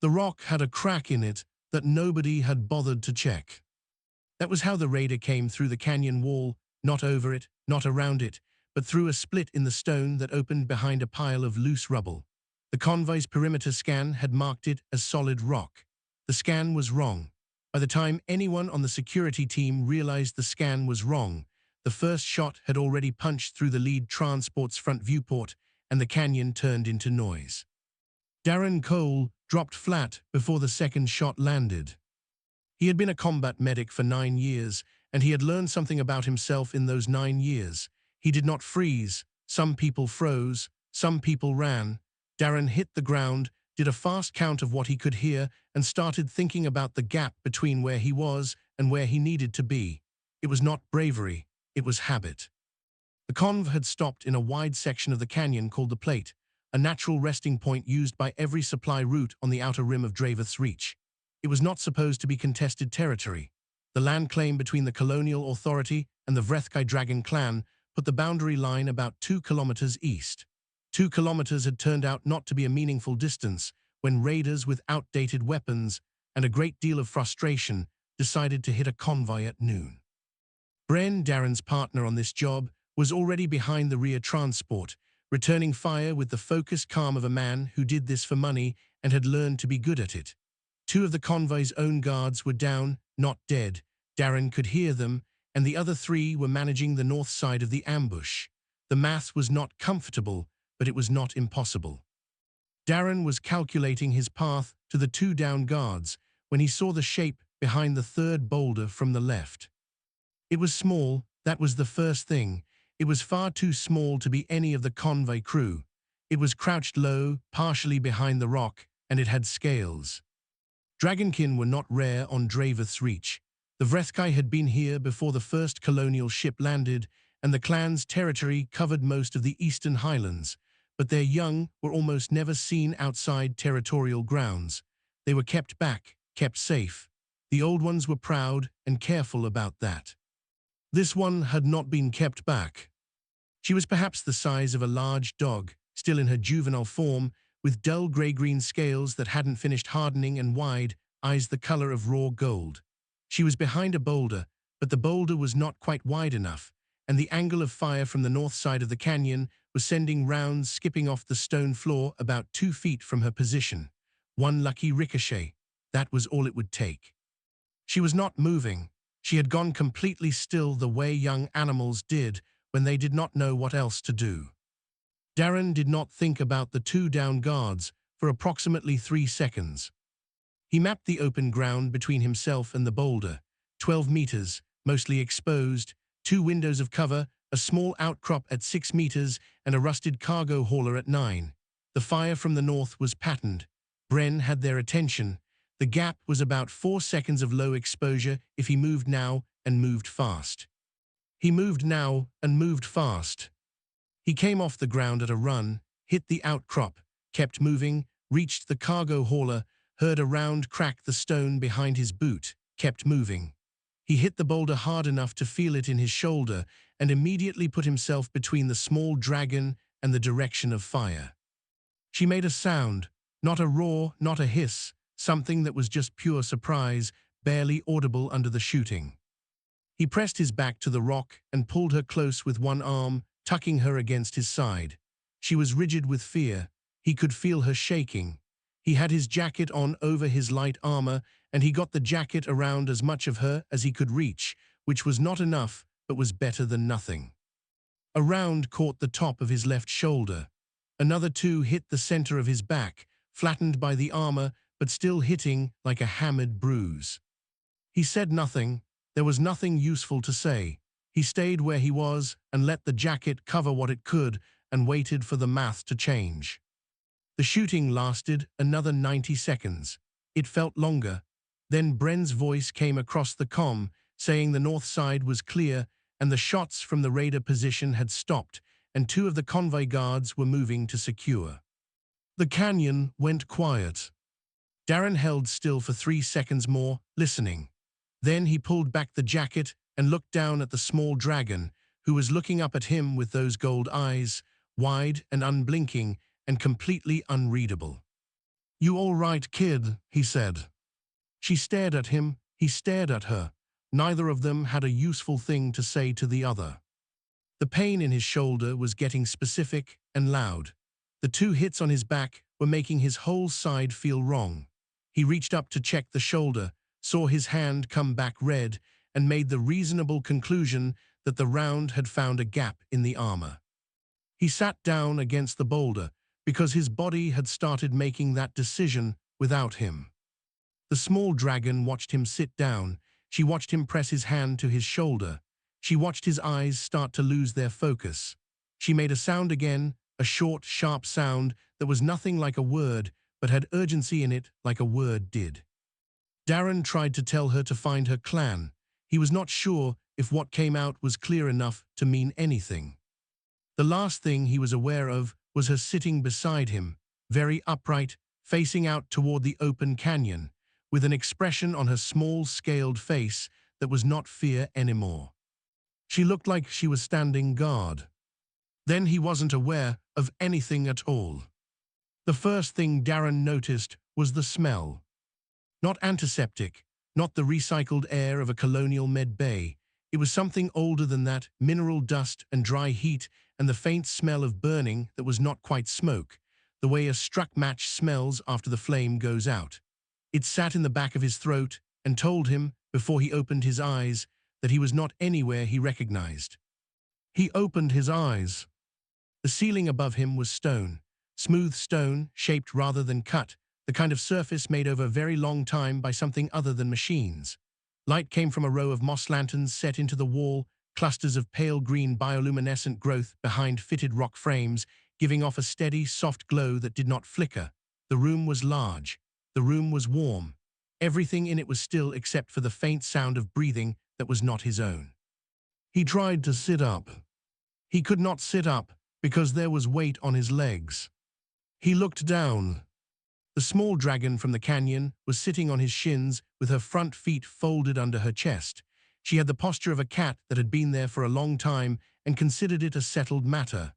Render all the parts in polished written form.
The rock had a crack in it that nobody had bothered to check. That was how the raider came through the canyon wall, not over it, not around it, but through a split in the stone that opened behind a pile of loose rubble. The convoy's perimeter scan had marked it as solid rock. The scan was wrong. By the time anyone on the security team realized the scan was wrong, the first shot had already punched through the lead transport's front viewport, and the canyon turned into noise. Darren Cole dropped flat before the second shot landed. He had been a combat medic for 9 years, and he had learned something about himself in those 9 years. He did not freeze. Some people froze. Some people ran. Darren hit the ground, did a fast count of what he could hear, and started thinking about the gap between where he was and where he needed to be. It was not bravery. It was habit. The conv had stopped in a wide section of the canyon called the Plate, a natural resting point used by every supply route on the outer rim of Draveth's Reach. It was not supposed to be contested territory. The land claim between the colonial authority and the Vrethkai Dragon clan put the boundary line about 2 kilometers east. 2 kilometers had turned out not to be a meaningful distance when raiders with outdated weapons and a great deal of frustration decided to hit a convoy at noon. Bren, Darren's partner on this job, was already behind the rear transport, returning fire with the focused calm of a man who did this for money and had learned to be good at it. 2 of the convoy's own guards were down, not dead. Darren could hear them, and the other 3 were managing the north side of the ambush. The math was not comfortable, but it was not impossible. Darren was calculating his path to the 2 down guards when he saw the shape behind the 3rd boulder from the left. It was small, that was the first thing. It was far too small to be any of the convoy crew. It was crouched low, partially behind the rock, and it had scales. Dragonkin were not rare on Draveth's Reach. The Vrethkai had been here before the first colonial ship landed, and the clan's territory covered most of the eastern highlands, but their young were almost never seen outside territorial grounds. They were kept back, kept safe. The old ones were proud and careful about that. This one had not been kept back. She was perhaps the size of a large dog, still in her juvenile form, with dull gray-green scales that hadn't finished hardening and wide eyes the color of raw gold. She was behind a boulder, but the boulder was not quite wide enough, and the angle of fire from the north side of the canyon was sending rounds skipping off the stone floor about 2 feet from her position. One lucky ricochet. That was all it would take. She was not moving. She had gone completely still the way young animals did when they did not know what else to do. Darren did not think about the 2 down guards for approximately 3 seconds. He mapped the open ground between himself and the boulder, 12 meters, mostly exposed, 2 windows of cover, a small outcrop at 6 meters, and a rusted cargo hauler at 9. The fire from the north was patterned. Bren had their attention. The gap was about 4 seconds of low exposure if he moved now and moved fast. He moved now and moved fast. He came off the ground at a run, hit the outcrop, kept moving, reached the cargo hauler, heard a round crack the stone behind his boot, kept moving. He hit the boulder hard enough to feel it in his shoulder and immediately put himself between the small dragon and the direction of fire. She made a sound, not a roar, not a hiss, something that was just pure surprise, barely audible under the shooting. He pressed his back to the rock and pulled her close with one arm, tucking her against his side. She was rigid with fear. He could feel her shaking. He had his jacket on over his light armor, and he got the jacket around as much of her as he could reach, which was not enough, but was better than nothing. A round caught the top of his left shoulder. Another 2 hit the center of his back, flattened by the armor, but still hitting like a hammered bruise. He said nothing. There was nothing useful to say. He stayed where he was and let the jacket cover what it could and waited for the math to change. The shooting lasted another 90 seconds. It felt longer. Then Bren's voice came across the comm, saying the north side was clear and the shots from the raider position had stopped and 2 of the convoy guards were moving to secure. The canyon went quiet. Darren held still for 3 seconds more, listening. Then he pulled back the jacket and looked down at the small dragon, who was looking up at him with those gold eyes, wide and unblinking and completely unreadable. "You all right, kid?" he said. She stared at him, he stared at her. Neither of them had a useful thing to say to the other. The pain in his shoulder was getting specific and loud. The 2 hits on his back were making his whole side feel wrong. He reached up to check the shoulder, saw his hand come back red, and made the reasonable conclusion that the round had found a gap in the armor. He sat down against the boulder because his body had started making that decision without him. The small dragon watched him sit down. She watched him press his hand to his shoulder. She watched his eyes start to lose their focus. She made a sound again, a short, sharp sound that was nothing like a word, but had urgency in it like a word did. Darren tried to tell her to find her clan. He was not sure if what came out was clear enough to mean anything. The last thing he was aware of was her sitting beside him, very upright, facing out toward the open canyon, with an expression on her small, scaled face that was not fear anymore. She looked like she was standing guard. Then he wasn't aware of anything at all. The first thing Darren noticed was the smell. Not antiseptic, not the recycled air of a colonial med bay. It was something older than that, mineral dust and dry heat and the faint smell of burning that was not quite smoke, the way a struck match smells after the flame goes out. It sat in the back of his throat and told him, before he opened his eyes, that he was not anywhere he recognized. He opened his eyes. The ceiling above him was stone, smooth stone, shaped rather than cut, the kind of surface made over a very long time by something other than machines. Light came from a row of moss lanterns set into the wall, clusters of pale green bioluminescent growth behind fitted rock frames, giving off a steady, soft glow that did not flicker. The room was large. The room was warm. Everything in it was still except for the faint sound of breathing that was not his own. He tried to sit up. He could not sit up because there was weight on his legs. He looked down. The small dragon from the canyon was sitting on his shins with her front feet folded under her chest. She had the posture of a cat that had been there for a long time and considered it a settled matter.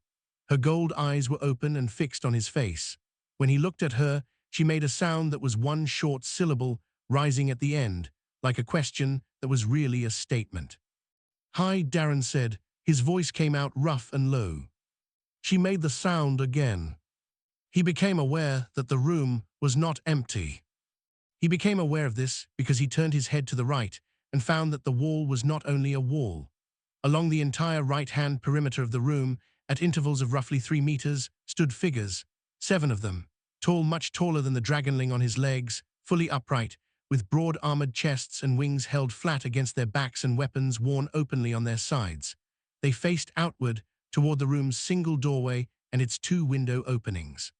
Her gold eyes were open and fixed on his face. When he looked at her, she made a sound that was one short syllable, rising at the end, like a question that was really a statement. "Hi," Darren said. His voice came out rough and low. She made the sound again. He became aware that the room was not empty. He became aware of this because he turned his head to the right and found that the wall was not only a wall. Along the entire right-hand perimeter of the room, at intervals of roughly 3 meters, stood figures, 7 of them, tall, much taller than the dragonling on his legs, fully upright, with broad armored chests and wings held flat against their backs and weapons worn openly on their sides. They faced outward toward the room's single doorway and its 2 window openings.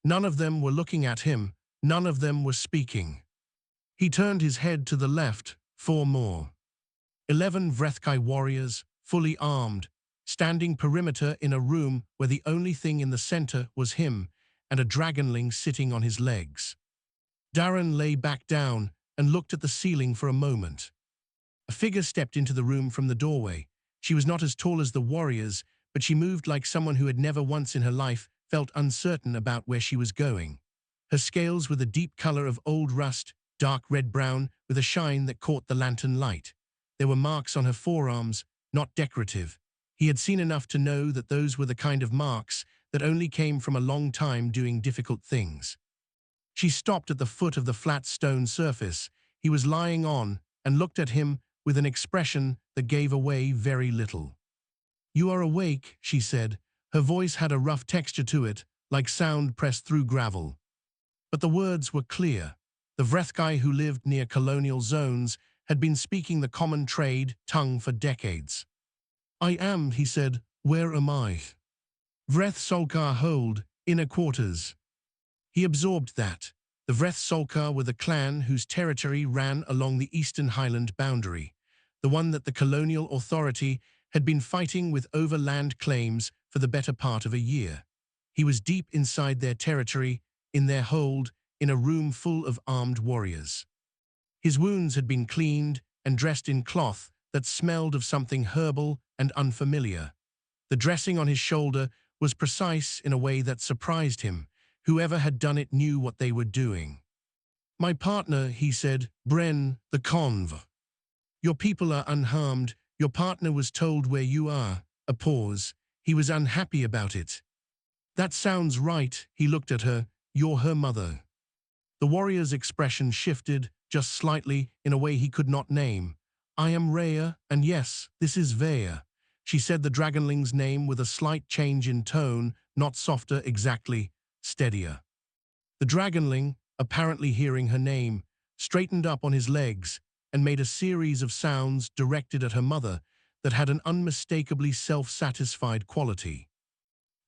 None of them were looking at him. None of them were speaking. He turned his head to the left. 4 more. 11 Vrethkai warriors, fully armed, standing perimeter in a room where the only thing in the center was him and a dragonling sitting on his legs. Darren lay back down and looked at the ceiling for a moment. A figure stepped into the room from the doorway. She was not as tall as the warriors, but she moved like someone who had never once in her life felt uncertain about where she was going. Her scales were the deep color of old rust, dark red-brown, with a shine that caught the lantern light. There were marks on her forearms, not decorative. He had seen enough to know that those were the kind of marks that only came from a long time doing difficult things. She stopped at the foot of the flat stone surface he was lying on and looked at him with an expression that gave away very little. "You are awake," she said. Her voice had a rough texture to it, like sound pressed through gravel. But the words were clear. The Vrethkai who lived near colonial zones had been speaking the common trade tongue for decades. "I am," he said. "Where am I?" "Vreth Solkar hold, inner quarters." He absorbed that. The Vreth Solkar were the clan whose territory ran along the eastern highland boundary, the one that the colonial authority had been fighting with over land claims for the better part of a year. He was deep inside their territory, in their hold, in a room full of armed warriors. His wounds had been cleaned and dressed in cloth that smelled of something herbal and unfamiliar. The dressing on his shoulder was precise in a way that surprised him, Whoever had done it knew what they were doing. "My partner," he said, "Bren, the conv. Your people are unharmed. Your partner was told where you are." A pause. He was unhappy about it. "That sounds right," he looked at her. "You're her mother." The warrior's expression shifted, just slightly, in a way he could not name. "I am Rhea, and yes, this is Vea." She said the dragonling's name with a slight change in tone, not softer exactly, steadier. The dragonling, apparently hearing her name, straightened up on his legs and made a series of sounds directed at her mother that had an unmistakably self-satisfied quality.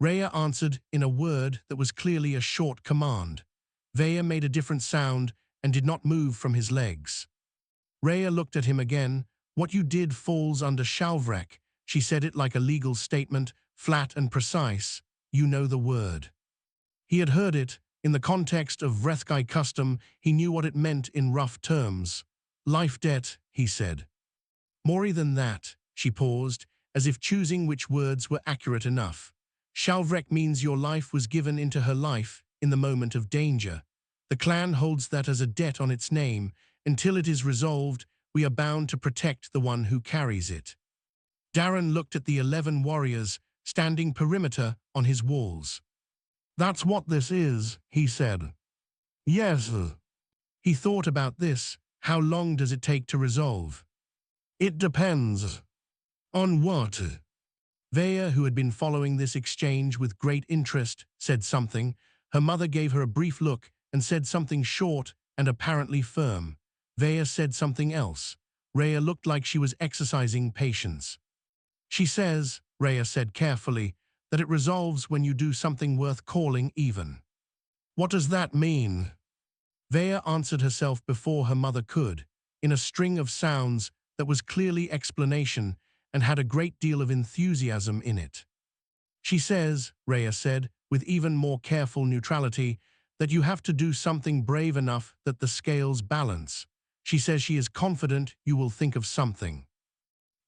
Rhea answered in a word that was clearly a short command. Vea made a different sound and did not move from his legs. Rhea looked at him again. "What you did falls under Shalvrek." She said it like a legal statement, flat and precise. "You know the word." He had heard it. In the context of Vrethkai custom, he knew what it meant in rough terms. "Life debt," he said. "More than that." She paused, as if choosing which words were accurate enough. "Shalvrek means your life was given into her life in the moment of danger. The clan holds that as a debt on its name. Until it is resolved, we are bound to protect the one who carries it." Darren looked at the 11 warriors standing perimeter on his walls. "That's what this is," he said. "Yes." He thought about this. How long does it take to resolve? "It depends." "On what?" Vea, who had been following this exchange with great interest, said something. Her mother gave her a brief look and said something short and apparently firm. Vea said something else. Rhea looked like she was exercising patience. "She says," Rhea said carefully, "that it resolves when you do something worth calling even." "What does that mean?" Vea answered herself before her mother could, in a string of sounds that was clearly explanation and had a great deal of enthusiasm in it. "She says," Rhea said, with even more careful neutrality, "that you have to do something brave enough that the scales balance. She says she is confident you will think of something."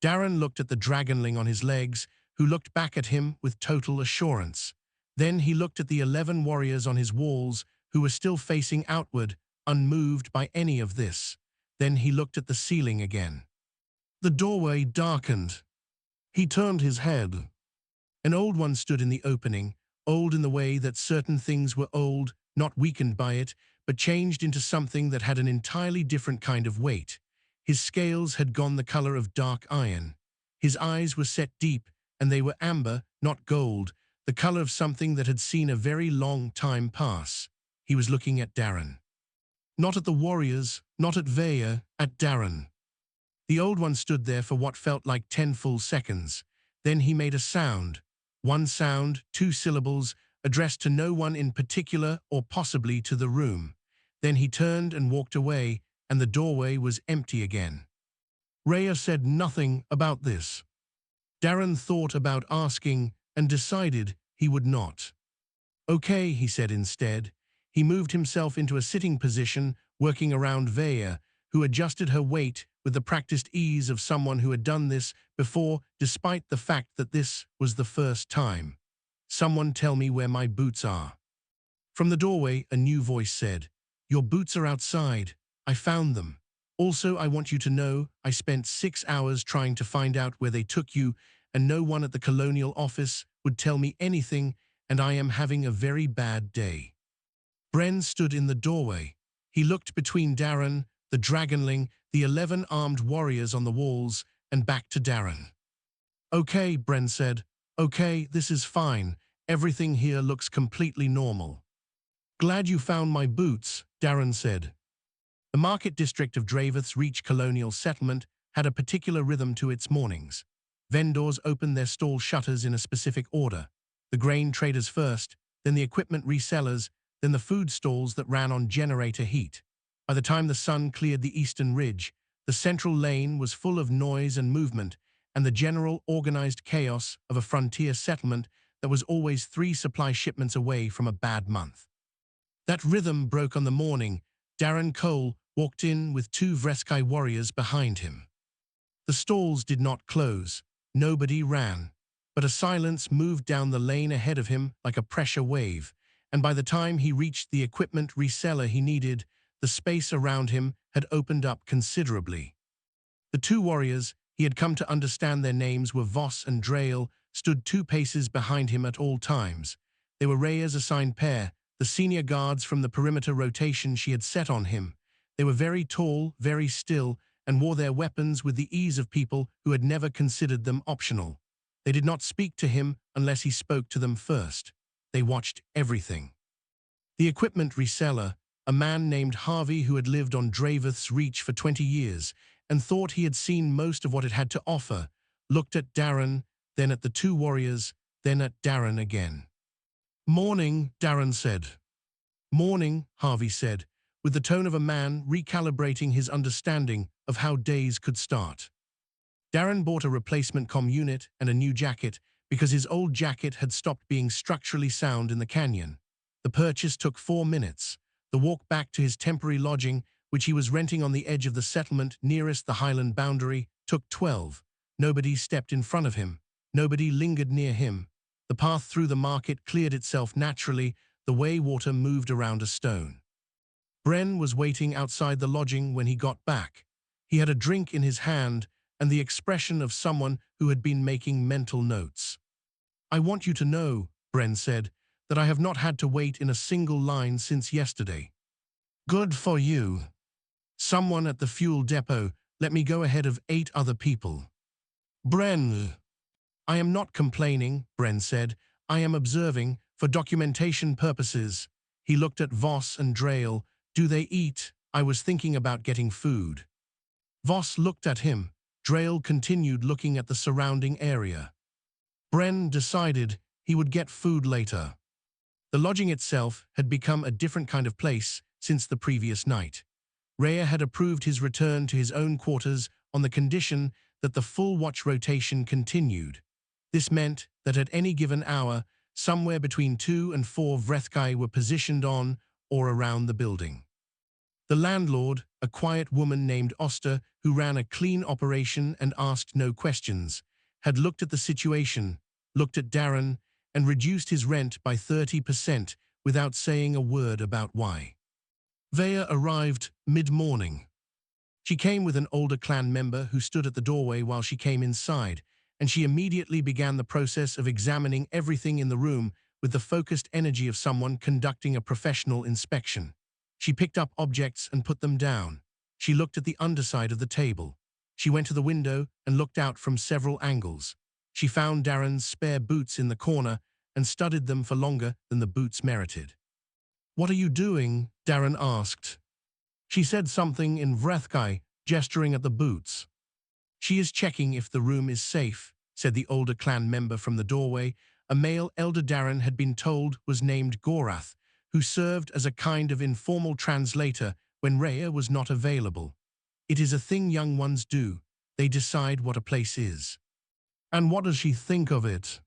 Darren looked at the dragonling on his legs, who looked back at him with total assurance. Then he looked at the 11 warriors on his walls, who were still facing outward, unmoved by any of this. Then he looked at the ceiling again. The doorway darkened. He turned his head. An old one stood in the opening, old in the way that certain things were old, not weakened by it, but changed into something that had an entirely different kind of weight. His scales had gone the color of dark iron. His eyes were set deep, and they were amber, not gold, the color of something that had seen a very long time pass. He was looking at Darren. Not at the warriors, not at Vea, at Darren. The old one stood there for what felt like 10 full seconds. Then he made a sound. One sound, 2 syllables, addressed to no one in particular or possibly to the room. Then he turned and walked away, and the doorway was empty again. Rhea said nothing about this. Darren thought about asking and decided he would not. "Okay," he said instead. He moved himself into a sitting position, working around Vea, who adjusted her weight with the practiced ease of someone who had done this before, despite the fact that this was the first time. "Someone tell me where my boots are." From the doorway, a new voice said, "Your boots are outside. I found them. Also, I want you to know I spent 6 hours trying to find out where they took you, and no one at the colonial office would tell me anything, and I am having a very bad day." Bren stood in the doorway. He looked between Darren, the dragonling, the 11 armed warriors on the walls, and back to Darren. "Okay," Bren said. "Okay, this is fine. Everything here looks completely normal." "Glad you found my boots," Darren said. The market district of Draveth's Reach colonial settlement had a particular rhythm to its mornings. Vendors opened their stall shutters in a specific order. The grain traders first, then the equipment resellers, then the food stalls that ran on generator heat. By the time the sun cleared the eastern ridge, the central lane was full of noise and movement, and the general organized chaos of a frontier settlement that was always 3 supply shipments away from a bad month. That rhythm broke on the morning Darren Cole walked in with 2 Vrethkai warriors behind him. The stalls did not close. Nobody ran. But a silence moved down the lane ahead of him like a pressure wave, and by the time he reached the equipment reseller he needed, the space around him had opened up considerably. The two warriors, he had come to understand their names, were Voss and Drail, stood 2 paces behind him at all times. They were Raya's assigned pair, the senior guards from the perimeter rotation she had set on him. They were very tall, very still, and wore their weapons with the ease of people who had never considered them optional. They did not speak to him unless he spoke to them first. They watched everything. The equipment reseller, a man named Harvey who had lived on Draveth's Reach for 20 years and thought he had seen most of what it had to offer, looked at Darren, then at the two warriors, then at Darren again. "Morning," Darren said. "Morning," Harvey said, with the tone of a man recalibrating his understanding of how days could start. Darren bought a replacement comm unit and a new jacket because his old jacket had stopped being structurally sound in the canyon. The purchase took 4 minutes. The walk back to his temporary lodging, which he was renting on the edge of the settlement nearest the highland boundary, took 12. Nobody stepped in front of him. Nobody lingered near him. The path through the market cleared itself naturally, the way water moved around a stone. Bren was waiting outside the lodging when he got back. He had a drink in his hand and the expression of someone who had been making mental notes. "I want you to know," Bren said, "that I have not had to wait in a single line since yesterday." "Good for you. Someone at the fuel depot let me go ahead of 8 other people." "Bren." "I am not complaining," Bren said. "I am observing, for documentation purposes." He looked at Voss and Drail. "Do they eat? I was thinking about getting food." Voss looked at him. Drail continued looking at the surrounding area. Bren decided he would get food later. The lodging itself had become a different kind of place since the previous night. Rhea had approved his return to his own quarters on the condition that the full watch rotation continued. This meant that at any given hour, somewhere between 2 and 4 Vrethkai were positioned on or around the building. The landlord, a quiet woman named Oster, who ran a clean operation and asked no questions, had looked at the situation, looked at Darren, and reduced his rent by 30% without saying a word about why. Vea arrived mid-morning. She came with an older clan member who stood at the doorway while she came inside, and she immediately began the process of examining everything in the room with the focused energy of someone conducting a professional inspection. She picked up objects and put them down. She looked at the underside of the table. She went to the window and looked out from several angles. She found Darren's spare boots in the corner and studied them for longer than the boots merited. "What are you doing?" Darren asked. She said something in Vrethkai, gesturing at the boots. "She is checking if the room is safe," said the older clan member from the doorway. A male elder Darren had been told was named Gorath, who served as a kind of informal translator when Rhea was not available. "It is a thing young ones do. They decide what a place is." "And what does she think of it?"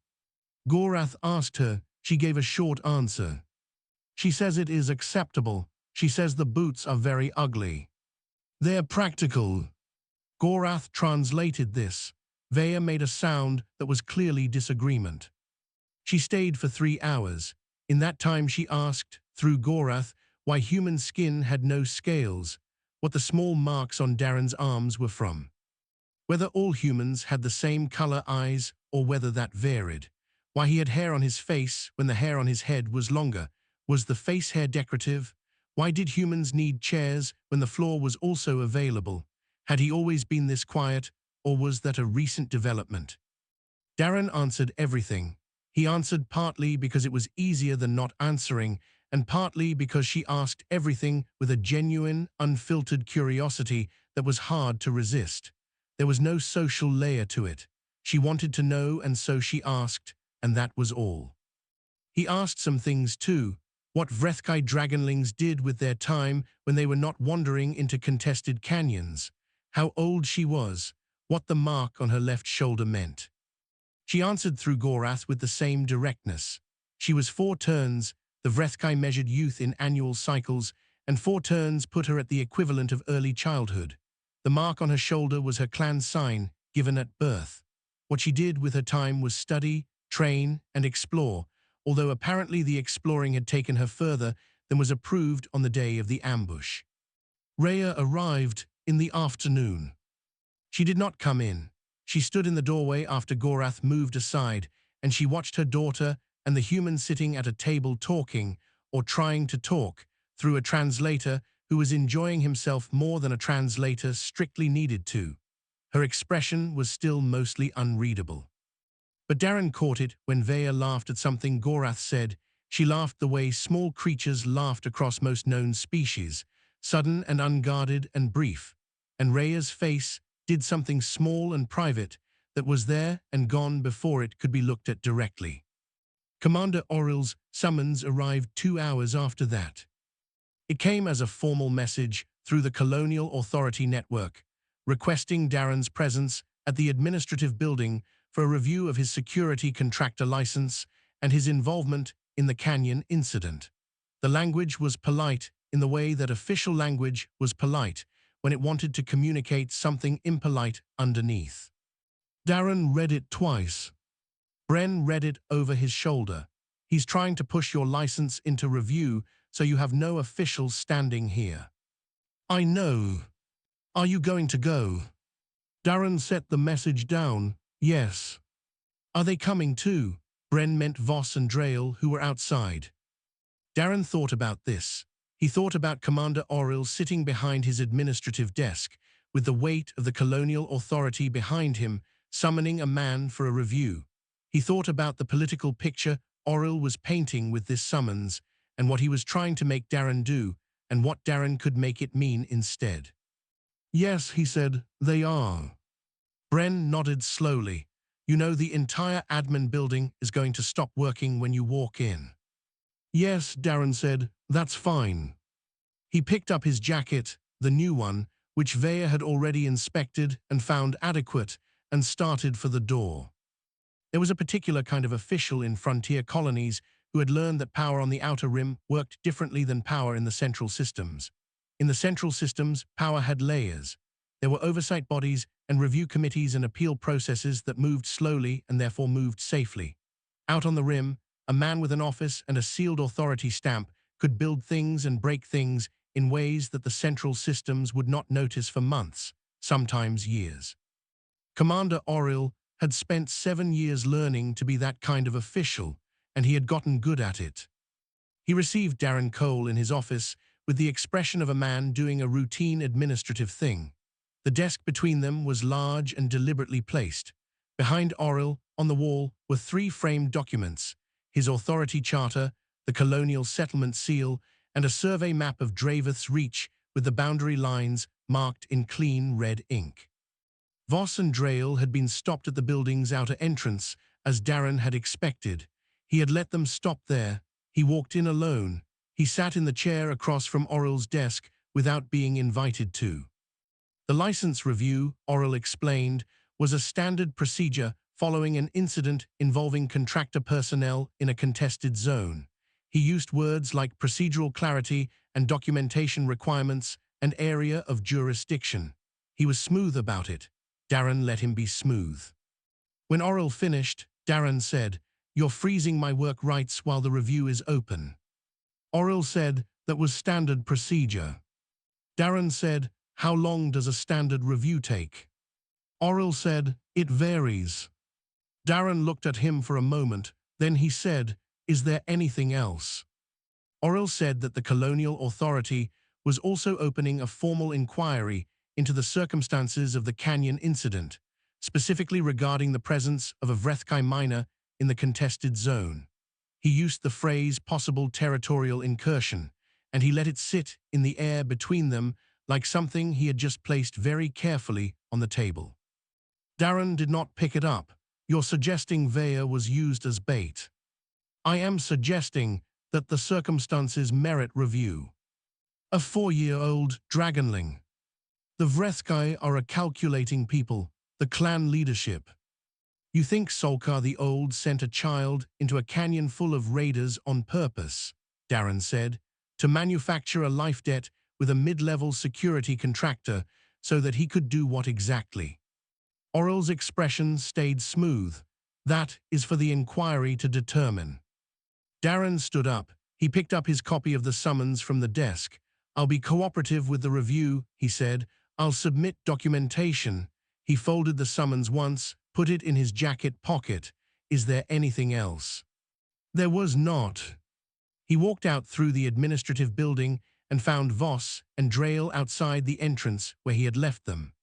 Gorath asked her. She gave a short answer. "She says it is acceptable. She says the boots are very ugly. They're practical." Gorath translated this. Vea made a sound that was clearly disagreement. She stayed for 3 hours. In that time she asked, through Gorath, why human skin had no scales, what the small marks on Darren's arms were from, whether all humans had the same color eyes or whether that varied, why he had hair on his face when the hair on his head was longer. Was the face hair decorative? Why did humans need chairs when the floor was also available? Had he always been this quiet, or was that a recent development? Darren answered everything. He answered partly because it was easier than not answering, and partly because she asked everything with a genuine, unfiltered curiosity that was hard to resist. There was no social layer to it. She wanted to know, and so she asked, and that was all. He asked some things too. What Vrethkai dragonlings did with their time when they were not wandering into contested canyons. How old she was. What the mark on her left shoulder meant. She answered through Gorath with the same directness. She was 4 turns. The Vrethkai measured youth in annual cycles, and 4 turns put her at the equivalent of early childhood. The mark on her shoulder was her clan sign, given at birth. What she did with her time was study, train, and explore, although apparently the exploring had taken her further than was approved on the day of the ambush. Rhea arrived in the afternoon. She did not come in. She stood in the doorway after Gorath moved aside, and she watched her daughter and the human sitting at a table talking, or trying to talk, through a translator who was enjoying himself more than a translator strictly needed to. Her expression was still mostly unreadable. But Darren caught it when Vaya laughed at something Gorath said. She laughed the way small creatures laughed across most known species, sudden and unguarded and brief, and Rhea's face did something small and private that was there and gone before it could be looked at directly. Commander Oryl's summons arrived 2 hours after that. It came as a formal message through the Colonial Authority Network, requesting Darren's presence at the administrative building for a review of his security contractor license and his involvement in the Canyon incident. The language was polite in the way that official language was polite when it wanted to communicate something impolite underneath. Darren read it twice. Bren read it over his shoulder. He's trying to push your license into review so you have no officials standing here. I know. Are you going to go? Darren set the message down. Yes. Are they coming too? Bren meant Voss and Drael, who were outside. Darren thought about this. He thought about Commander Oryl sitting behind his administrative desk, with the weight of the Colonial Authority behind him, summoning a man for a review. He thought about the political picture Oryl was painting with this summons, and what he was trying to make Darren do, and what Darren could make it mean instead. Yes, he said, they are. Bren nodded slowly. You know the entire admin building is going to stop working when you walk in. Yes, Darren said, that's fine. He picked up his jacket, the new one, which Vaya had already inspected and found adequate, and started for the door. There was a particular kind of official in frontier colonies who had learned that power on the outer rim worked differently than power in the central systems. In the central systems, power had layers. There were oversight bodies and review committees and appeal processes that moved slowly and therefore moved safely. Out on the rim, a man with an office and a sealed authority stamp could build things and break things in ways that the central systems would not notice for months, sometimes years. Commander Oryl had spent 7 years learning to be that kind of official, and he had gotten good at it. He received Darren Cole in his office with the expression of a man doing a routine administrative thing. The desk between them was large and deliberately placed. Behind Oryl, on the wall, were 3 framed documents: his authority charter, the colonial settlement seal, and a survey map of Draveth's Reach with the boundary lines marked in clean red ink. Voss and Drael had been stopped at the building's outer entrance, as Darren had expected. He had let them stop there. He walked in alone. He sat in the chair across from Oryl's desk without being invited to. The license review, Oryl explained, was a standard procedure following an incident involving contractor personnel in a contested zone. He used words like procedural clarity and documentation requirements and area of jurisdiction. He was smooth about it. Darren let him be smooth. When Oryl finished, Darren said, "You're freezing my work rights while the review is open." Oryl said, "That was standard procedure." Darren said, "How long does a standard review take?" Oryl said, "It varies." Darren looked at him for a moment, then he said, "Is there anything else?" Oryl said that the Colonial Authority was also opening a formal inquiry into the circumstances of the Canyon incident, specifically regarding the presence of a Vrethkai miner in the contested zone. He used the phrase possible territorial incursion, and he let it sit in the air between them like something he had just placed very carefully on the table. Darren did not pick it up. "You're suggesting Vaya was used as bait." "I am suggesting that the circumstances merit review." A 4-year-old dragonling. The Vrethkai are a calculating people, the clan leadership. You think Solkar the Old sent a child into a canyon full of raiders on purpose, Darren said, to manufacture a life debt with a mid-level security contractor so that he could do what exactly? Oryl's expression stayed smooth. That is for the inquiry to determine. Darren stood up. He picked up his copy of the summons from the desk. "I'll be cooperative with the review," he said. "I'll submit documentation." He folded the summons once, put it in his jacket pocket. "Is there anything else?" There was not. He walked out through the administrative building and found Voss and Drail outside the entrance where he had left them.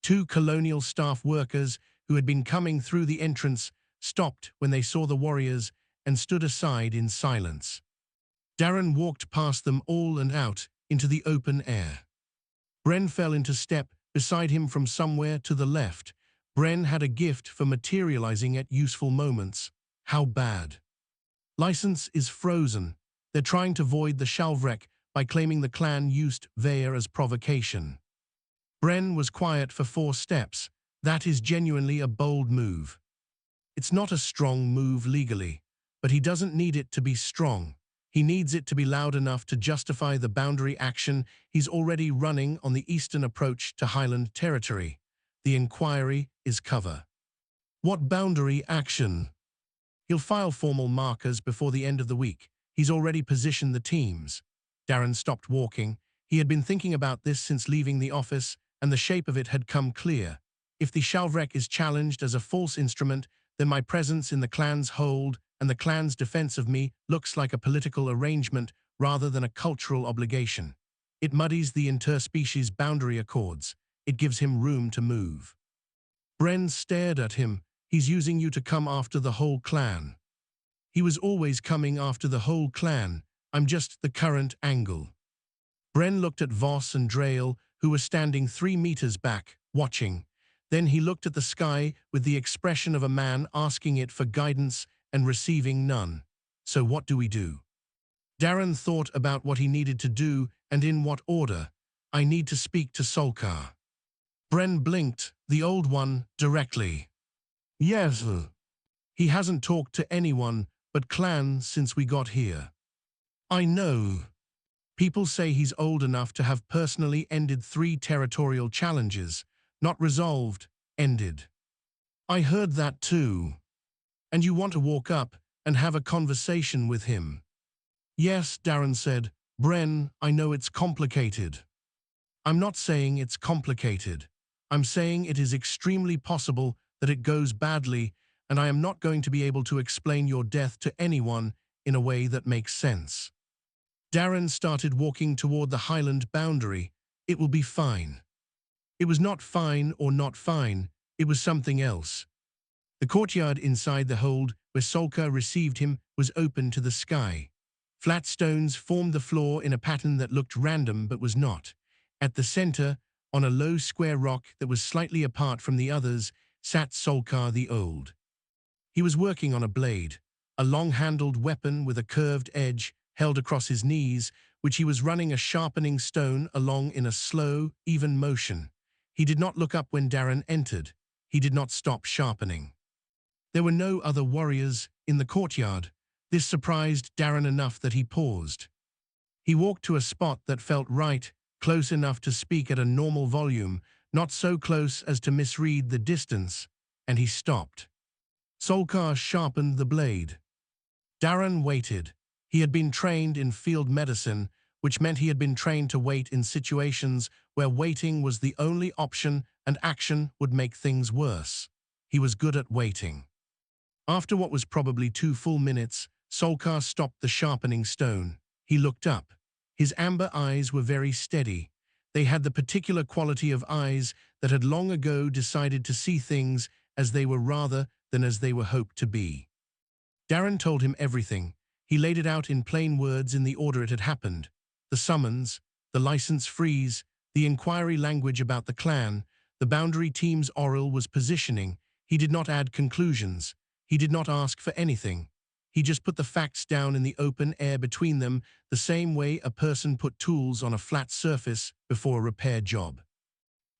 Two colonial staff workers who had been coming through the entrance stopped when they saw the warriors and stood aside in silence. Darren walked past them all and out into the open air. Bren fell into step beside him from somewhere to the left. Bren had a gift for materializing at useful moments. How bad? License is frozen. They're trying to void the Shalvrek by claiming the clan used Veer as provocation. Bren was quiet for 4 steps. That is genuinely a bold move. It's not a strong move legally, but he doesn't need it to be strong. He needs it to be loud enough to justify the boundary action he's already running on the eastern approach to Highland territory. The inquiry is cover. What boundary action? He'll file formal markers before the end of the week. He's already positioned the teams. Darren stopped walking. He had been thinking about this since leaving the office, and the shape of it had come clear. If the Shalvrek is challenged as a false instrument, then my presence in the clan's hold and the clan's defense of me looks like a political arrangement rather than a cultural obligation. It muddies the interspecies boundary accords. It gives him room to move. Bren stared at him. He's using you to come after the whole clan. He was always coming after the whole clan. I'm just the current angle. Bren looked at Voss and Drail, who were standing 3 meters back, watching. Then he looked at the sky with the expression of a man asking it for guidance and receiving none. So what do we do? Darren thought about what he needed to do and in what order. I need to speak to Solkar. Bren blinked, the old one, directly. Yes. He hasn't talked to anyone but clan since we got here. I know. People say he's old enough to have personally ended 3 territorial challenges. Not resolved, ended. I heard that too. And you want to walk up and have a conversation with him? Yes, Darren said. Bren, I know it's complicated. I'm not saying it's complicated. I'm saying it is extremely possible that it goes badly, and I am not going to be able to explain your death to anyone in a way that makes sense. Darren started walking toward the Highland boundary. It will be fine. It was not fine or not fine. It was something else. The courtyard inside the hold where Solkar received him was open to the sky. Flat stones formed the floor in a pattern that looked random but was not. At the center, on a low square rock that was slightly apart from the others, sat Solkar the Old. He was working on a blade, a long-handled weapon with a curved edge held across his knees, which he was running a sharpening stone along in a slow, even motion. He did not look up when Darren entered. He did not stop sharpening. There were no other warriors in the courtyard. This surprised Darren enough that he paused. He walked to a spot that felt right, close enough to speak at a normal volume, not so close as to misread the distance, and he stopped. Solkar sharpened the blade. Darren waited. He had been trained in field medicine, which meant he had been trained to wait in situations where waiting was the only option and action would make things worse. He was good at waiting. After what was probably 2 full minutes, Solkar stopped the sharpening stone. He looked up. His amber eyes were very steady. They had the particular quality of eyes that had long ago decided to see things as they were rather than as they were hoped to be. Darren told him everything. He laid it out in plain words in the order it had happened. The summons, the license freeze, the inquiry language about the clan, the boundary team's oral was positioning. He did not add conclusions. He did not ask for anything. He just put the facts down in the open air between them, the same way a person put tools on a flat surface before a repair job.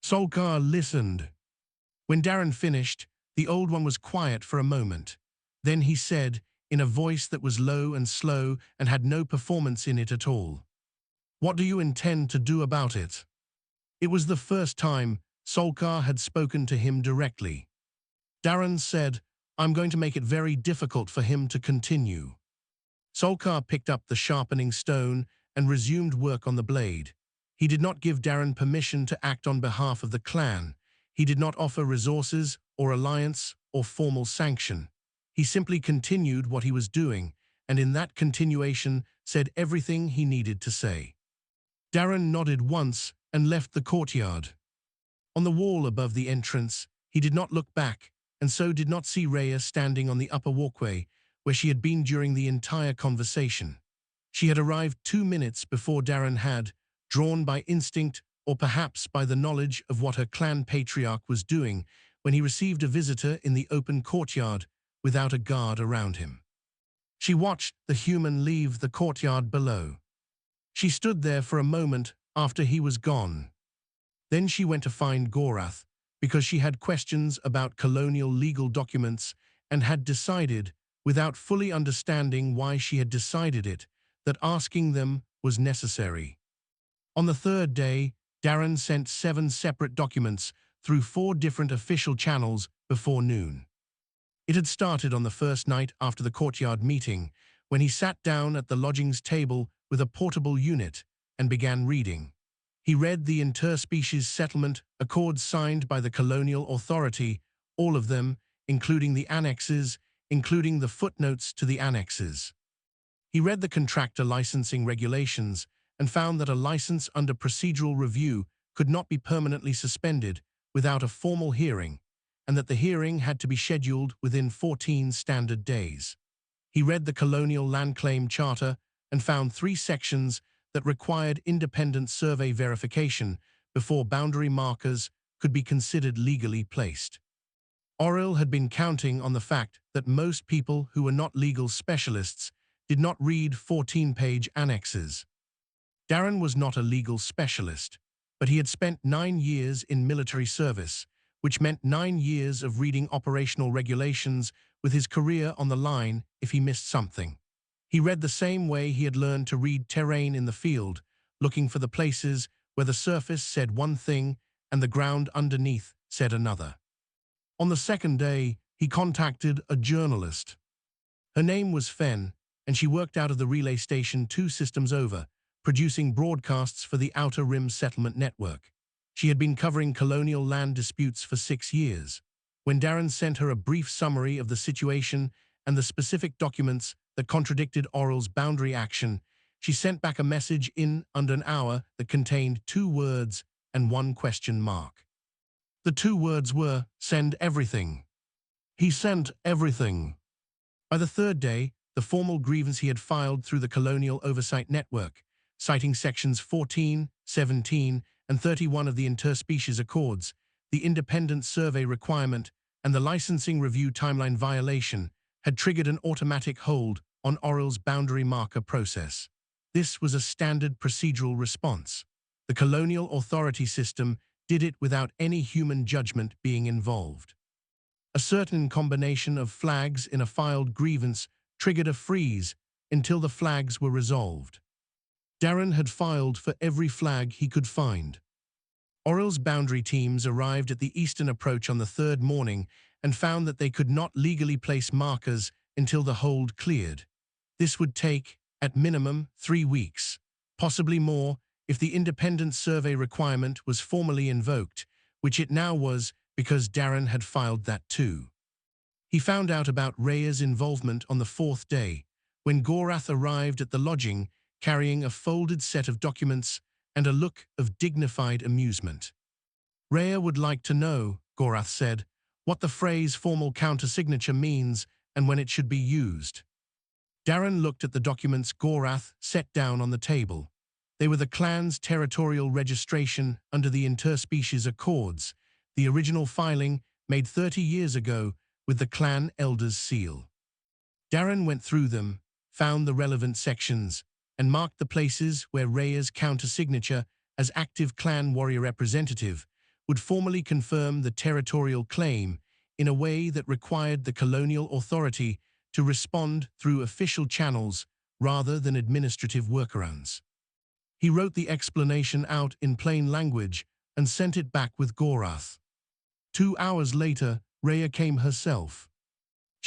Solkar listened. When Darren finished, the old one was quiet for a moment. Then he said, in a voice that was low and slow and had no performance in it at all, "What do you intend to do about it?" It was the first time Solkar had spoken to him directly. Darren said, "I'm going to make it very difficult for him to continue." Solkar picked up the sharpening stone and resumed work on the blade. He did not give Darren permission to act on behalf of the clan. He did not offer resources or alliance or formal sanction. He simply continued what he was doing, and in that continuation said everything he needed to say. Darren nodded once and left the courtyard. On the wall above the entrance, he did not look back, and so did not see Rhea standing on the upper walkway, where she had been during the entire conversation. She had arrived 2 minutes before Darren had, drawn by instinct or perhaps by the knowledge of what her clan patriarch was doing, when he received a visitor in the open courtyard without a guard around him. She watched the human leave the courtyard below. She stood there for a moment after he was gone. Then she went to find Gorath, because she had questions about colonial legal documents and had decided, without fully understanding why she had decided it, that asking them was necessary. On the third day, Darren sent 7 separate documents through 4 different official channels before noon. It had started on the first night after the courtyard meeting, when he sat down at the lodgings table with a portable unit and began reading. He read the interspecies settlement accords signed by the colonial authority, all of them, including the annexes, including the footnotes to the annexes. He read the contractor licensing regulations and found that a license under procedural review could not be permanently suspended without a formal hearing, and that the hearing had to be scheduled within 14 standard days. He read the Colonial Land Claim Charter and found 3 sections that required independent survey verification before boundary markers could be considered legally placed. Oril had been counting on the fact that most people who were not legal specialists did not read 14-page annexes. Darren was not a legal specialist, but he had spent 9 years in military service, which meant 9 years of reading operational regulations with his career on the line if he missed something. He read the same way he had learned to read terrain in the field, looking for the places where the surface said one thing and the ground underneath said another. On the second day, he contacted a journalist. Her name was Fen, and she worked out of the relay station 2 systems over, producing broadcasts for the Outer Rim Settlement Network. She had been covering colonial land disputes for 6 years. When Darren sent her a brief summary of the situation and the specific documents that contradicted Oril's boundary action, she sent back a message in under an hour that contained 2 words and 1 question mark. The 2 words were, "Send everything." He sent everything. By the 3rd day, the formal grievance he had filed through the Colonial Oversight Network, citing sections 14, 17, and 31 of the Interspecies Accords, the independent survey requirement, and the licensing review timeline violation, had triggered an automatic hold on Oril's boundary marker process. This was a standard procedural response. The colonial authority system did it without any human judgment being involved. A certain combination of flags in a filed grievance triggered a freeze until the flags were resolved. Darren had filed for every flag he could find. Oril's boundary teams arrived at the eastern approach on the 3rd morning and found that they could not legally place markers until the hold cleared. This would take, at minimum, 3 weeks, possibly more if the independent survey requirement was formally invoked, which it now was because Darren had filed that too. He found out about Rhea's involvement on the 4th day, when Gorath arrived at the lodging carrying a folded set of documents and a look of dignified amusement. Rhea would like to know, Gorath said, what the phrase formal countersignature means and when it should be used. Darren looked at the documents Gorath set down on the table. They were the clan's territorial registration under the Interspecies Accords, the original filing made 30 years ago with the clan elder's seal. Darren went through them, found the relevant sections, and marked the places where Rhea's countersignature as active clan warrior representative would formally confirm the territorial claim in a way that required the colonial authority to respond through official channels rather than administrative workarounds. He wrote the explanation out in plain language and sent it back with Gorath. 2 hours later, Rhea came herself.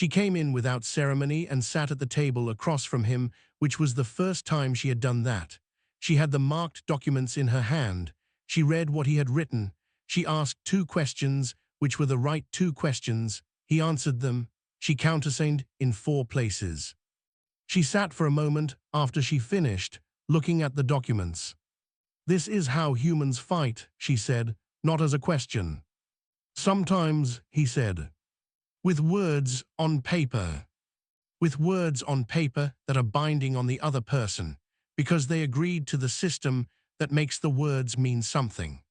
She came in without ceremony and sat at the table across from him, which was the first time she had done that. She had the marked documents in her hand. She read what he had written. She asked 2 questions, which were the right 2 questions. He answered them. She countersigned in 4 places. She sat for a moment after she finished, looking at the documents. "This is how humans fight," she said, not as a question. "Sometimes," he said, "with words on paper. With words on paper that are binding on the other person, because they agreed to the system that makes the words mean something."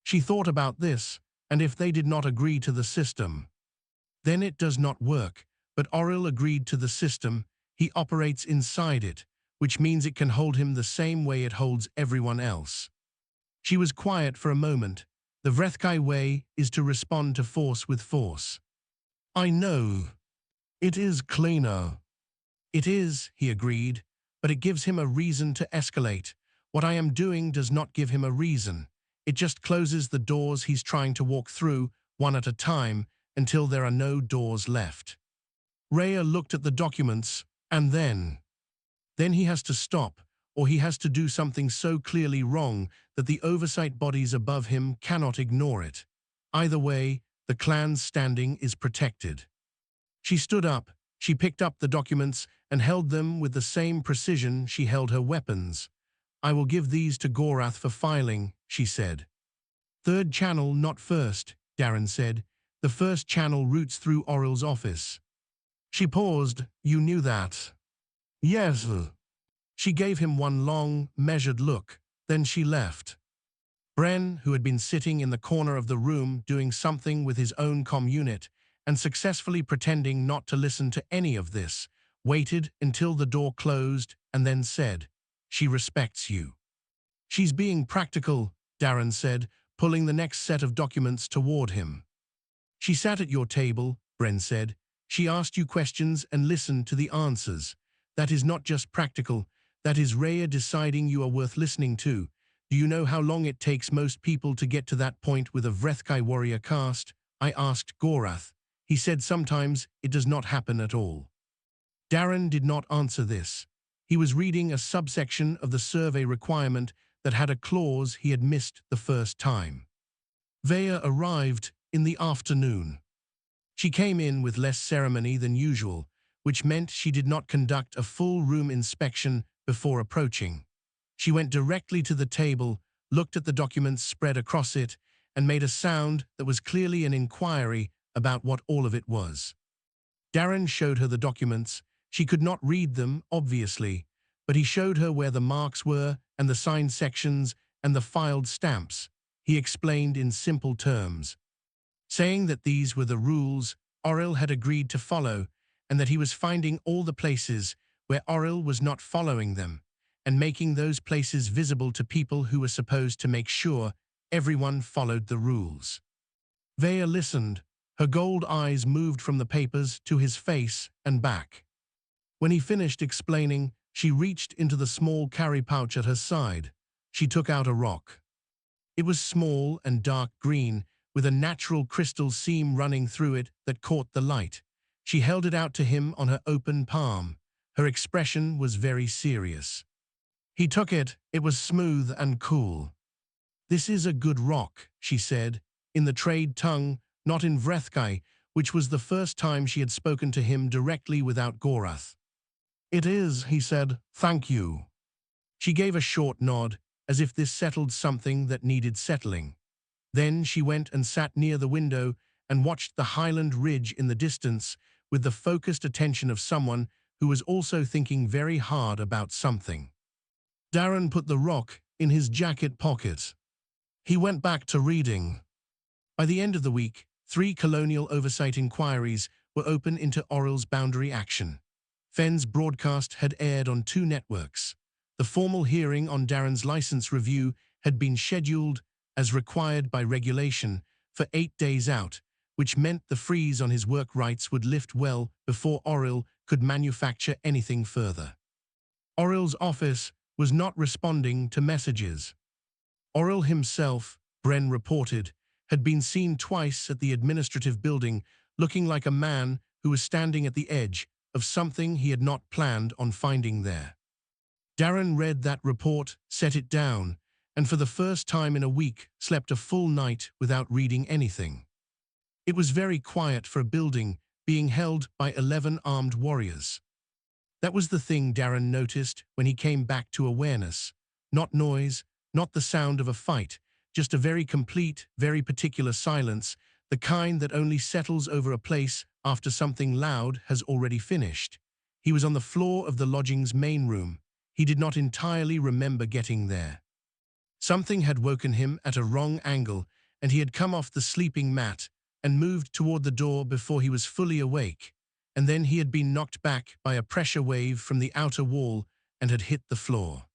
She thought about this, and if they did not agree to the system, then it does not work. But Auril agreed to the system. He operates inside it, which means it can hold him the same way it holds everyone else. She was quiet for a moment. The Vrethkai way is to respond to force with force. "I know. It is cleaner." "It is," he agreed, "but it gives him a reason to escalate. What I am doing does not give him a reason. It just closes the doors he's trying to walk through, one at a time, until there are no doors left." Rhea looked at the documents, and then he has to stop, or he has to do something so clearly wrong that the oversight bodies above him cannot ignore it. Either way, the clan's standing is protected. She stood up. She picked up the documents and held them with the same precision she held her weapons. "I will give these to Gorath for filing," she said. "Third channel, not first," Darren said. "The first channel routes through Auril's office." She paused. "You knew that?" "Yes." She gave him one long, measured look. Then she left. Bren, who had been sitting in the corner of the room doing something with his own comm unit and successfully pretending not to listen to any of this, waited until the door closed and then said, "She respects you." "She's being practical," Darren said, pulling the next set of documents toward him. "She sat at your table," Bren said. "She asked you questions and listened to the answers. That is not just practical. That is Rhea deciding you are worth listening to. Do you know how long it takes most people to get to that point with a Vrethkai warrior caste?" I asked Gorath. He said sometimes it does not happen at all. Darren did not answer this. He was reading a subsection of the survey requirement that had a clause he had missed the first time. Vea arrived in the afternoon. She came in with less ceremony than usual, which meant she did not conduct a full room inspection before approaching. She went directly to the table, looked at the documents spread across it, and made a sound that was clearly an inquiry about what all of it was. Darren showed her the documents. She could not read them, obviously, but he showed her where the marks were and the signed sections and the filed stamps. He explained in simple terms, saying that these were the rules Auril had agreed to follow and that he was finding all the places where Auril was not following them and making those places visible to people who were supposed to make sure everyone followed the rules. Vea listened. Her gold eyes moved from the papers to his face and back. When he finished explaining, she reached into the small carry pouch at her side. She took out a rock. It was small and dark green, with a natural crystal seam running through it that caught the light. She held it out to him on her open palm. Her expression was very serious. He took it. It was smooth and cool. "This is a good rock," she said, in the trade tongue, not in Vrethkai, which was the first time she had spoken to him directly without Gorath. "It is," he said. "Thank you." She gave a short nod, as if this settled something that needed settling. Then she went and sat near the window and watched the highland ridge in the distance with the focused attention of someone who was also thinking very hard about something. Darren put the rock in his jacket pocket. He went back to reading. By the end of the week, 3 colonial oversight inquiries were open into Auril's boundary action. Fenn's broadcast had aired on 2 networks. The formal hearing on Darren's license review had been scheduled, as required by regulation, for 8 days out, which meant the freeze on his work rights would lift well before Auril could manufacture anything further. Auril's office was not responding to messages. Auril himself, Bren reported, had been seen twice at the administrative building, looking like a man who was standing at the edge of something he had not planned on finding there. Darren read that report, set it down, and for the first time in a week slept a full night without reading anything. It was very quiet for a building being held by 11 armed warriors. That was the thing Darren noticed when he came back to awareness. Not noise, not the sound of a fight, just a very complete, very particular silence, the kind that only settles over a place after something loud has already finished. He was on the floor of the lodging's main room. He did not entirely remember getting there. Something had woken him at a wrong angle, and he had come off the sleeping mat and moved toward the door before he was fully awake, and then he had been knocked back by a pressure wave from the outer wall and had hit the floor.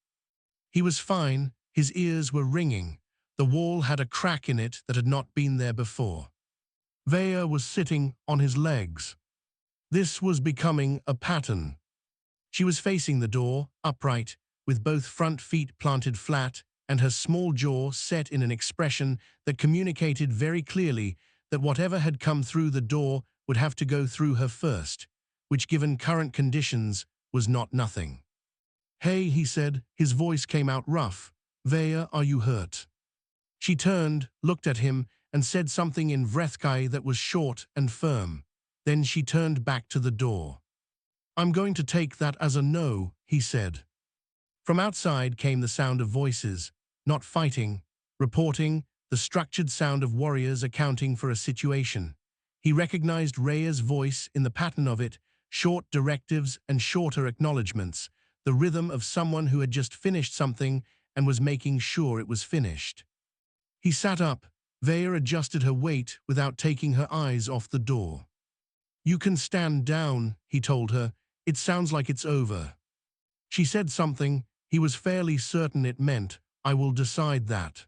He was fine, his ears were ringing. The wall had a crack in it that had not been there before. Vaya was sitting on his legs. This was becoming a pattern. She was facing the door, upright, with both front feet planted flat and her small jaw set in an expression that communicated very clearly that whatever had come through the door would have to go through her first, which given current conditions was not nothing. "Hey," he said, his voice came out rough. "Vaya, are you hurt?" She turned, looked at him, and said something in Vrethkai that was short and firm. Then she turned back to the door. "I'm going to take that as a no," he said. From outside came the sound of voices, not fighting, reporting, the structured sound of warriors accounting for a situation. He recognized Raya's voice in the pattern of it, short directives and shorter acknowledgements, the rhythm of someone who had just finished something and was making sure it was finished. He sat up. Vaya adjusted her weight without taking her eyes off the door. "You can stand down," he told her. "It sounds like it's over." She said something he was fairly certain it meant, "I will decide that."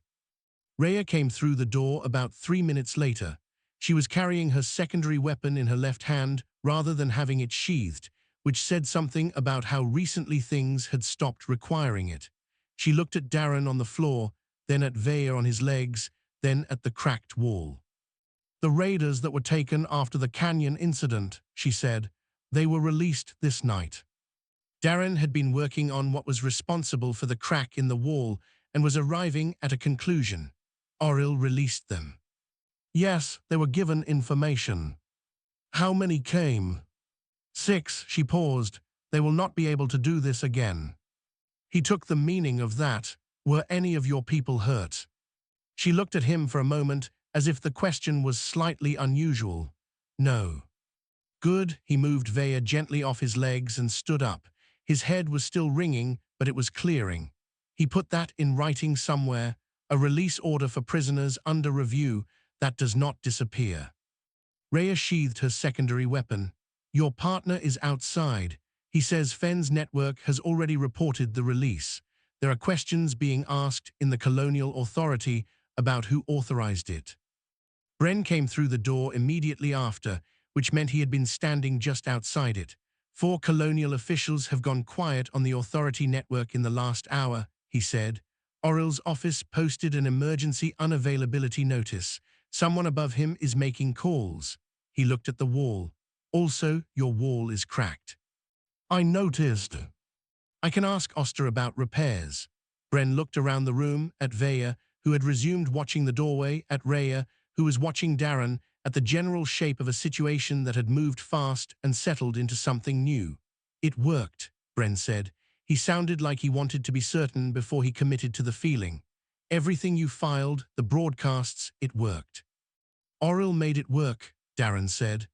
Raya came through the door about 3 minutes later. She was carrying her secondary weapon in her left hand rather than having it sheathed, which said something about how recently things had stopped requiring it. She looked at Darren on the floor, then at Vaya on his legs, then at the cracked wall. "The raiders that were taken after the canyon incident," she said, "they were released this night." Darren had been working on what was responsible for the crack in the wall and was arriving at a conclusion. Auril released them. "Yes, they were given information." "How many came?" "6, she paused. "They will not be able to do this again." He took the meaning of that. "Were any of your people hurt?" She looked at him for a moment as if the question was slightly unusual. "No." "Good." He moved Vaya gently off his legs and stood up. His head was still ringing, but it was clearing. He put that in writing somewhere, a release order for prisoners under review that does not disappear. Raya sheathed her secondary weapon. "Your partner is outside. He says Fenn's network has already reported the release. There are questions being asked in the Colonial Authority about who authorized it." Bren came through the door immediately after, which meant he had been standing just outside it. "4 colonial officials have gone quiet on the Authority network in the last hour," he said. "Auril's office posted an emergency unavailability notice. Someone above him is making calls." He looked at the wall. "Also, your wall is cracked." "I noticed." "I can ask Oster about repairs." Bren looked around the room at Vaya, who had resumed watching the doorway, at Raya, who was watching Darren, at the general shape of a situation that had moved fast and settled into something new. "It worked," Bren said. He sounded like he wanted to be certain before he committed to the feeling. "Everything you filed, the broadcasts, it worked." "Auril made it work," Darren said.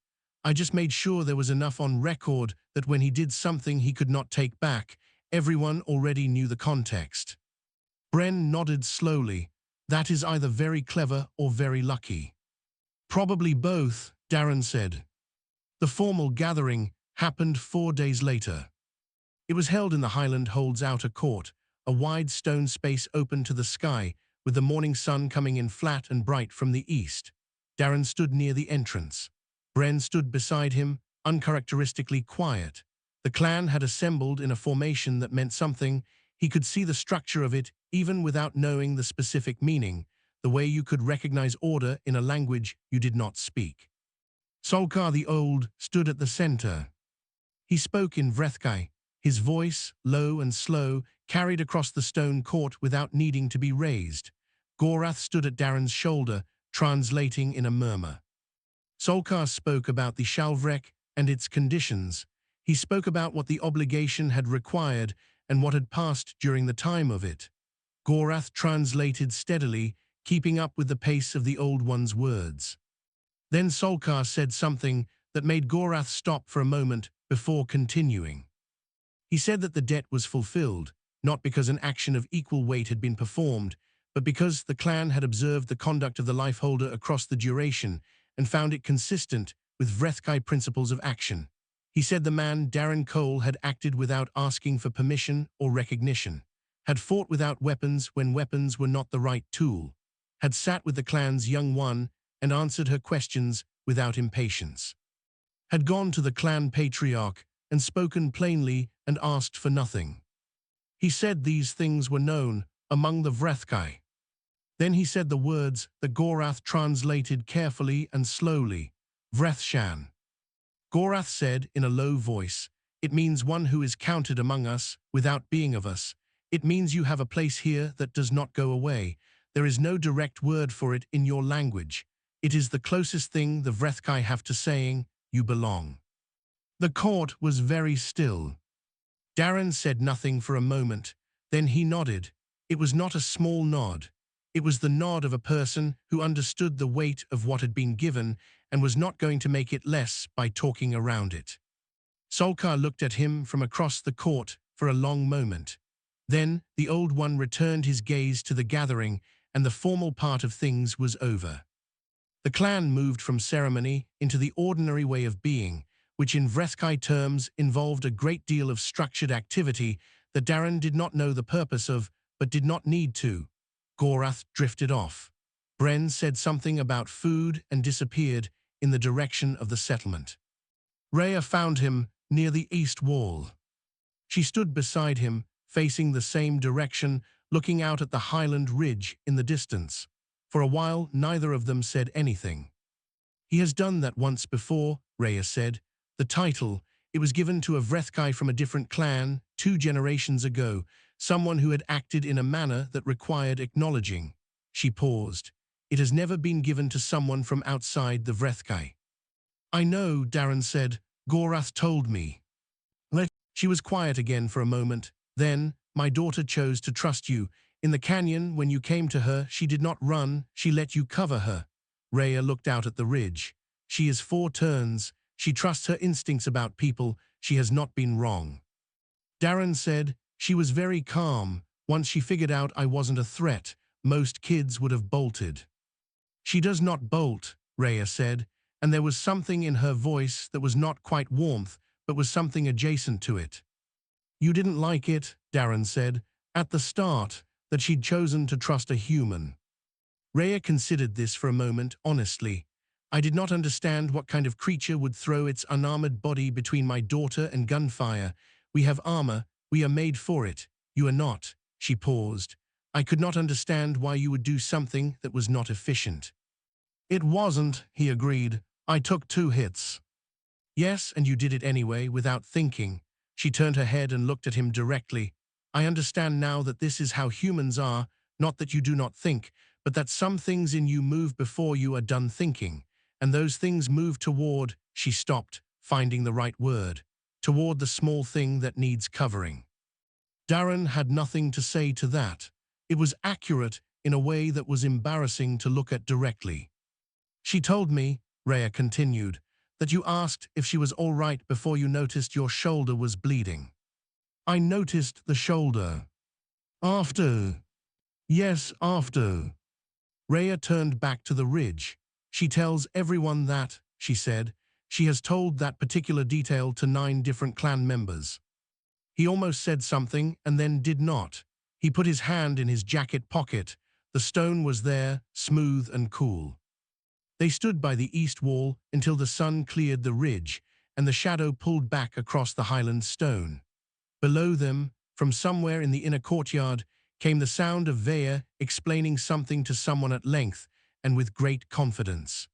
"I just made sure there was enough on record that when he did something he could not take back, everyone already knew the context." Bren nodded slowly. "That is either very clever or very lucky." "Probably both," Darren said. The formal gathering happened 4 days later. It was held in the Highland Hold's outer court, a wide stone space open to the sky, with the morning sun coming in flat and bright from the east. Darren stood near the entrance. Bren stood beside him, uncharacteristically quiet. The clan had assembled in a formation that meant something. He could see the structure of it, even without knowing the specific meaning, the way you could recognize order in a language you did not speak. Solkar the Old stood at the center. He spoke in Vrethkai, his voice, low and slow, carried across the stone court without needing to be raised. Gorath stood at Darren's shoulder, translating in a murmur. Solkar spoke about the Shalvrek and its conditions. He spoke about what the obligation had required and what had passed during the time of it. Gorath translated steadily, keeping up with the pace of the Old One's words. Then Solkar said something that made Gorath stop for a moment before continuing. He said that the debt was fulfilled, not because an action of equal weight had been performed, but because the clan had observed the conduct of the lifeholder across the duration and found it consistent with Vrethkai principles of action. He said the man, Darren Cole, had acted without asking for permission or recognition, had fought without weapons when weapons were not the right tool, had sat with the clan's young one and answered her questions without impatience, had gone to the clan patriarch and spoken plainly and asked for nothing. He said these things were known among the Vrethkai. Then he said the words that Gorath translated carefully and slowly, Vrethshan. Gorath said in a low voice, "It means one who is counted among us without being of us. It means you have a place here that does not go away. There is no direct word for it in your language. It is the closest thing the Vrethkai have to saying, you belong." The court was very still. Darren said nothing for a moment. Then he nodded. It was not a small nod. It was the nod of a person who understood the weight of what had been given and was not going to make it less by talking around it. Solkar looked at him from across the court for a long moment. Then the Old One returned his gaze to the gathering, and the formal part of things was over. The clan moved from ceremony into the ordinary way of being, which in Vrethkai terms involved a great deal of structured activity that Darren did not know the purpose of, but did not need to. Gorath drifted off. Bren said something about food and disappeared in the direction of the settlement. Rhea found him near the east wall. She stood beside him, facing the same direction, looking out at the highland ridge in the distance. For a while, neither of them said anything. "He has done that once before," Rhea said. "The title, it was given to a Vrethkai from a different clan 2 generations ago, someone who had acted in a manner that required acknowledging." She paused. "It has never been given to someone from outside the Vrethkai." "I know," Darren said. "Gorath told me." She was quiet again for a moment. Then, "My daughter chose to trust you. In the canyon, when you came to her, she did not run, she let you cover her." Rhea looked out at the ridge. "She is 4 turns. She trusts her instincts about people. She has not been wrong." Darren said, "She was very calm. Once she figured out I wasn't a threat, most kids would have bolted." "She does not bolt," Rhea said, and there was something in her voice that was not quite warmth, but was something adjacent to it. "You didn't like it," Darren said, "at the start, that she'd chosen to trust a human." Rhea considered this for a moment, honestly. "I did not understand what kind of creature would throw its unarmored body between my daughter and Gunfire. We have armor, we are made for it. You are not." She paused. "I could not understand why you would do something that was not efficient." "It wasn't," he agreed. "I took 2 hits." "Yes, and you did it anyway, without thinking." She turned her head and looked at him directly. "I understand now that this is how humans are, not that you do not think, but that some things in you move before you are done thinking, and those things move toward," she stopped, finding the right word, "toward the small thing that needs covering." Darren had nothing to say to that. It was accurate in a way that was embarrassing to look at directly. "She told me," Rhea continued, "that you asked if she was all right before you noticed your shoulder was bleeding." "I noticed the shoulder." "After?" "Yes, after." Rhea turned back to the ridge. "She tells everyone that," she said. "She has told that particular detail to 9 different clan members." He almost said something and then did not. He put his hand in his jacket pocket. The stone was there, smooth and cool. They stood by the east wall until the sun cleared the ridge and the shadow pulled back across the highland stone. Below them, from somewhere in the inner courtyard, came the sound of Vea explaining something to someone at length and with great confidence.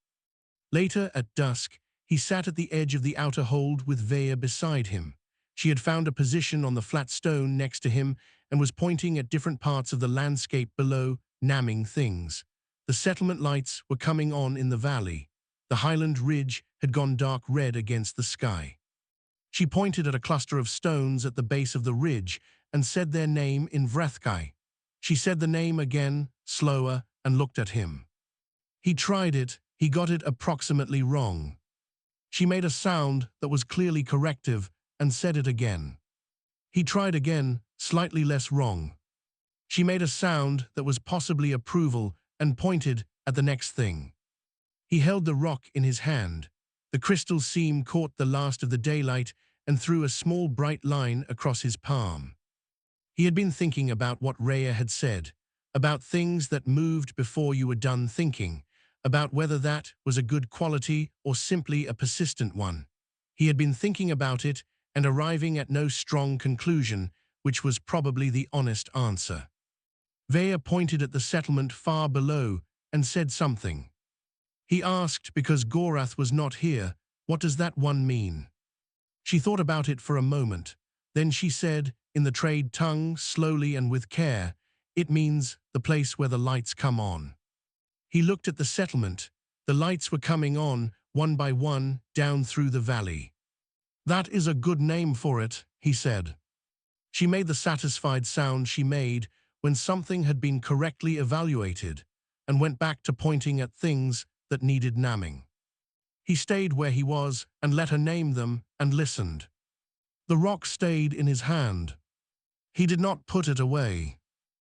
Later, at dusk, He sat at the edge of the outer hold with Vaya beside him. She had found a position on the flat stone next to him and was pointing at different parts of the landscape below, namming things. The settlement lights were coming on in the valley. The highland ridge had gone dark red against the sky. She pointed at a cluster of stones at the base of the ridge and said their name in Vrathkai. She said the name again, slower, and looked at him. He tried it. He got it approximately wrong. She made a sound that was clearly corrective and said it again. He tried again, slightly less wrong. She made a sound that was possibly approval and pointed at the next thing. He held the rock in his hand. The crystal seam caught the last of the daylight and threw a small bright line across his palm. He had been thinking about what Rhea had said, about things that moved before you were done thinking, about whether that was a good quality or simply a persistent one. He had been thinking about it and arriving at no strong conclusion, which was probably the honest answer. Vaya pointed at the settlement far below and said something. He asked because Gorath was not here, what does that one mean? She thought about it for a moment. Then she said, in the trade tongue, slowly and with care, it means the place where the lights come on. He looked at the settlement. The lights were coming on, one by one, down through the valley. That is a good name for it, he said. She made the satisfied sound she made when something had been correctly evaluated, and went back to pointing at things that needed namming. He stayed where he was and let her name them and listened. The rock stayed in his hand. He did not put it away.